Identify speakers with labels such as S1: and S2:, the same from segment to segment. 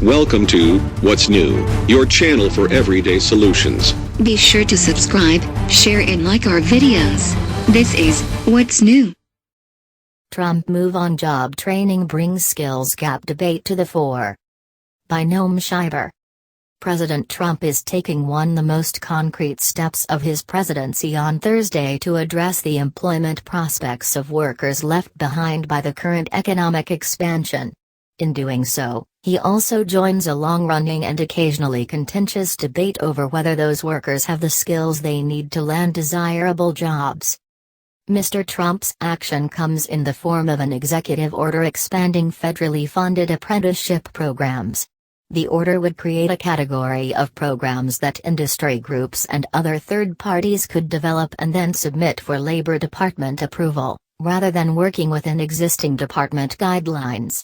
S1: Welcome to What's New, your channel for everyday solutions.
S2: Be sure to subscribe, share and like our videos. This is What's New.
S3: Trump move on job training brings skills gap debate to the fore. By NOAM SCHEIBER. President Trump is taking one of the most concrete steps of his presidency on Thursday to address the employment prospects of workers left behind by the current economic expansion. In doing so, he also joins a long-running and occasionally contentious debate over whether those workers have the skills they need to land desirable jobs. Mr. Trump's action comes in the form of an executive order expanding federally funded apprenticeship programs. The order would create a category of programs that industry groups and other third parties could develop and then submit for Labor Department approval, rather than working within existing department guidelines.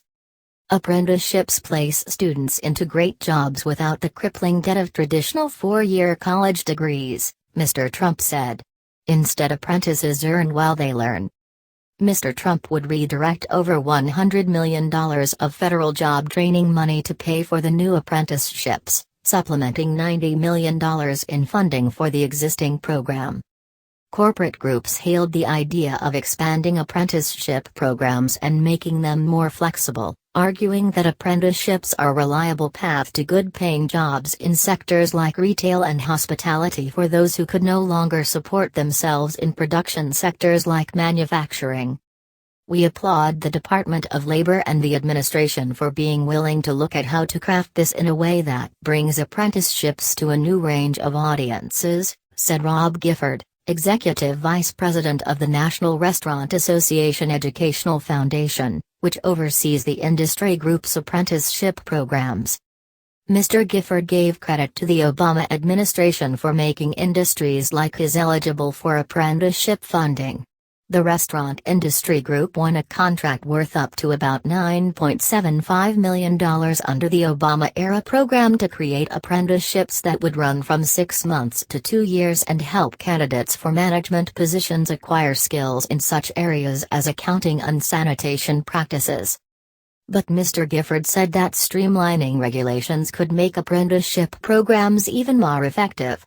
S3: Apprenticeships place students into great jobs without the crippling debt of traditional four-year college degrees, Mr. Trump said. Instead, apprentices earn while they learn. Mr. Trump would redirect over $100 million of federal job training money to pay for the new apprenticeships, supplementing $90 million in funding for the existing program. Corporate groups hailed the idea of expanding apprenticeship programs and making them more flexible, arguing that apprenticeships are a reliable path to good-paying jobs in sectors like retail and hospitality for those who could no longer support themselves in production sectors like manufacturing. We applaud the Department of Labor and the administration for being willing to look at how to craft this in a way that brings apprenticeships to a new range of audiences, said Rob Gifford, Executive Vice President of the National Restaurant Association Educational Foundation, which oversees the industry group's apprenticeship programs. Mr. Gifford gave credit to the Obama administration for making industries like his eligible for apprenticeship funding. The restaurant industry group won a contract worth up to about $9.75 million under the Obama-era program to create apprenticeships that would run from 6 months to 2 years and help candidates for management positions acquire skills in such areas as accounting and sanitation practices. But Mr. Gifford said that streamlining regulations could make apprenticeship programs even more effective.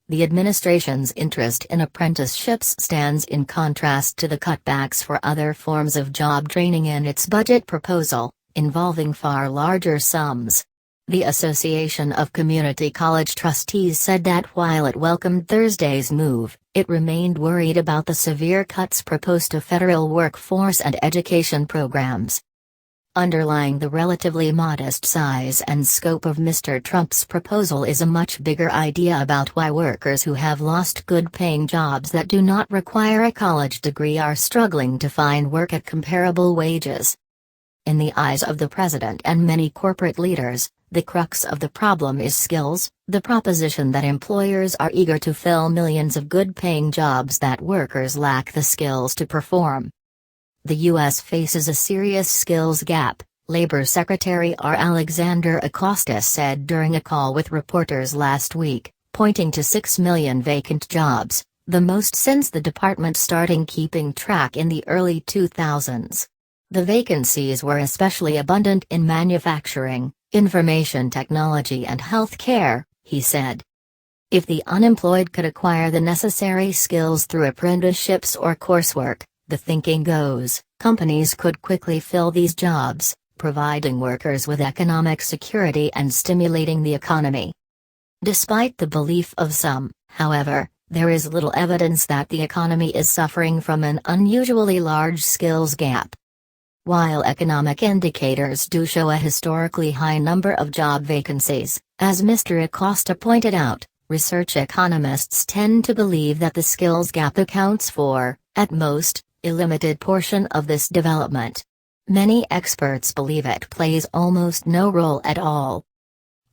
S3: The administration's interest in apprenticeships stands in contrast to the cutbacks for other forms of job training in its budget proposal, involving far larger sums. The Association of Community College Trustees said that while it welcomed Thursday's move, it remained worried about the severe cuts proposed to federal workforce and education programs. Underlying the relatively modest size and scope of Mr. Trump's proposal is a much bigger idea about why workers who have lost good-paying jobs that do not require a college degree are struggling to find work at comparable wages. In the eyes of the president and many corporate leaders, the crux of the problem is skills, the proposition that employers are eager to fill millions of good-paying jobs that workers lack the skills to perform. The U.S. faces a serious skills gap, Labor Secretary R. Alexander Acosta said during a call with reporters last week, pointing to 6 million vacant jobs, the most since the department started keeping track in the early 2000s. The vacancies were especially abundant in manufacturing, information technology and health care, he said. If the unemployed could acquire the necessary skills through apprenticeships or coursework, the thinking goes, companies could quickly fill these jobs, providing workers with economic security and stimulating the economy. Despite the belief of some, however, there is little evidence that the economy is suffering from an unusually large skills gap. While economic indicators do show a historically high number of job vacancies, as Mr. Acosta pointed out, research economists tend to believe that the skills gap accounts for, at most, a limited portion of this development. Many experts believe it plays almost no role at all.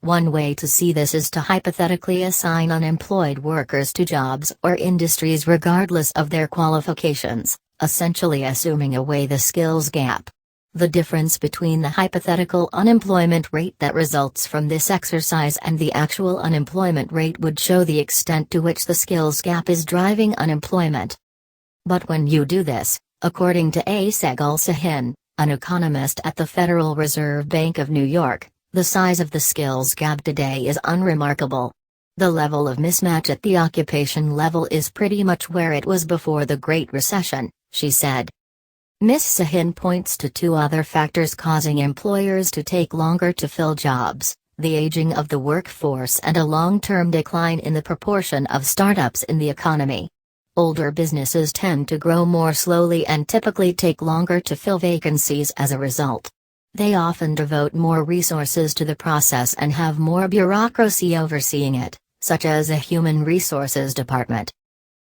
S3: One way to see this is to hypothetically assign unemployed workers to jobs or industries regardless of their qualifications, essentially assuming away the skills gap. The difference between the hypothetical unemployment rate that results from this exercise and the actual unemployment rate would show the extent to which the skills gap is driving unemployment. But when you do this, according to A. Segal Sahin, an economist at the Federal Reserve Bank of New York, The size of the skills gap today is unremarkable. The level of mismatch at the occupation level is pretty much where it was before the Great Recession, she said. Ms. Sahin points to two other factors causing employers to take longer to fill jobs: the aging of the workforce and a long-term decline in the proportion of startups in the economy. Older businesses tend to grow more slowly and typically take longer to fill vacancies as a result. They often devote more resources to the process and have more bureaucracy overseeing it, such as a human resources department.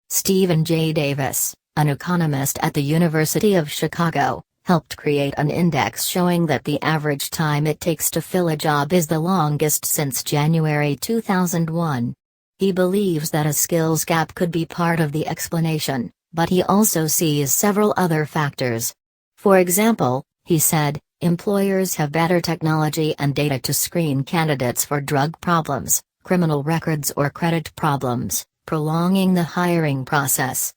S3: Stephen J. Davis, an economist at the University of Chicago, helped create an index showing that the average time it takes to fill a job is the longest since January 2001. He believes that a skills gap could be part of the explanation, but he also sees several other factors. For example, he said, employers have better technology and data to screen candidates for drug problems, criminal records or credit problems, prolonging the hiring process.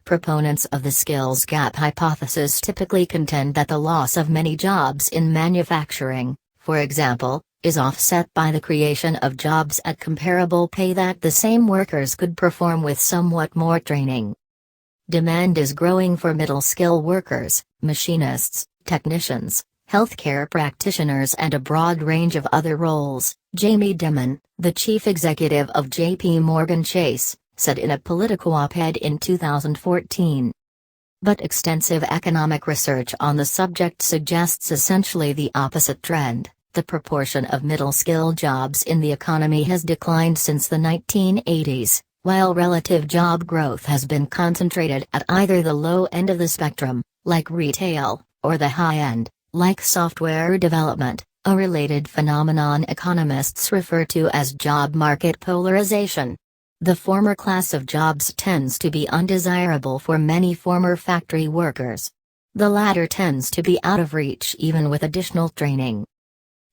S3: Proponents of the skills gap hypothesis typically contend that the loss of many jobs in manufacturing, for example, is offset by the creation of jobs at comparable pay that the same workers could perform with somewhat more training. Demand is growing for middle-skill workers, machinists, technicians, healthcare practitioners and a broad range of other roles, Jamie Dimon, the chief executive of J.P. Morgan Chase, said in a Politico op-ed in 2014. But extensive economic research on the subject suggests essentially the opposite trend. The proportion of middle-skill jobs in the economy has declined since the 1980s, while relative job growth has been concentrated at either the low end of the spectrum, like retail, or the high end, like software development, a related phenomenon economists refer to as job market polarization. The former class of jobs tends to be undesirable for many former factory workers. The latter tends to be out of reach even with additional training.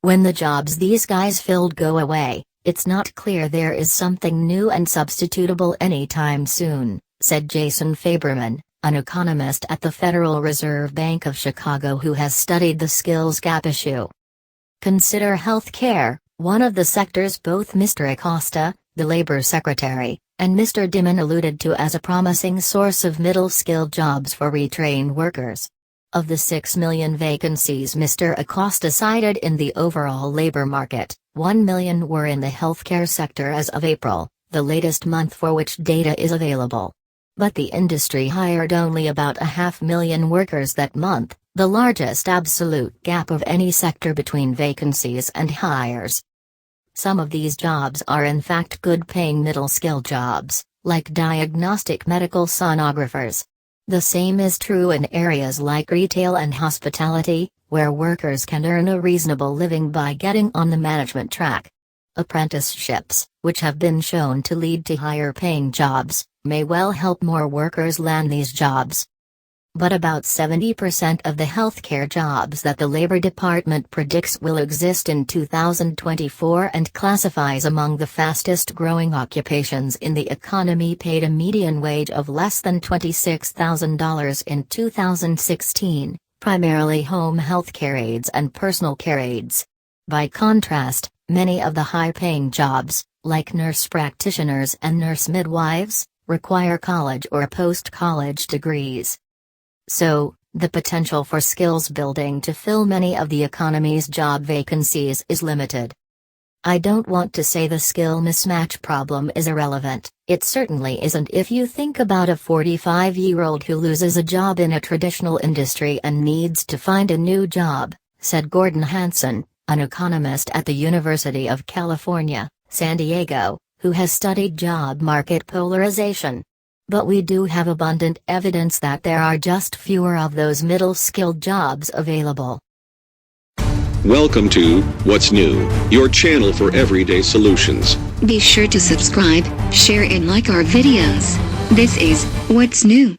S3: When the jobs these guys filled go away, it's not clear there is something new and substitutable anytime soon, said Jason Faberman, an economist at the Federal Reserve Bank of Chicago who has studied the skills gap issue. Consider healthcare, one of the sectors both Mr. Acosta, the labor secretary, and Mr. Dimon alluded to as a promising source of middle-skilled jobs for retrained workers. Of the 6 million vacancies Mr. Acosta cited in the overall labor market, 1 million were in the healthcare sector as of April, the latest month for which data is available. But the industry hired only about 500,000 workers that month, the largest absolute gap of any sector between vacancies and hires. Some of these jobs are in fact good-paying middle-skill jobs, like diagnostic medical sonographers. The same is true in areas like retail and hospitality, where workers can earn a reasonable living by getting on the management track. Apprenticeships, which have been shown to lead to higher-paying jobs, may well help more workers land these jobs. But about 70% of the healthcare jobs that the Labor Department predicts will exist in 2024 and classifies among the fastest-growing occupations in the economy paid a median wage of less than $26,000 in 2016, primarily home healthcare aides and personal care aides. By contrast, many of the high-paying jobs, like nurse practitioners and nurse midwives, require college or post-college degrees. So, the potential for skills building to fill many of the economy's job vacancies is limited. I don't want to say the skill mismatch problem is irrelevant, it certainly isn't if you think about a 45-year-old who loses a job in a traditional industry and needs to find a new job, said Gordon Hanson, an economist at the University of California, San Diego, who has studied job market polarization. But we do have abundant evidence that there are just fewer of those middle-skilled jobs available.
S1: Welcome to What's New, your channel for everyday solutions.
S2: Be sure to subscribe, share and like our videos. This is What's New.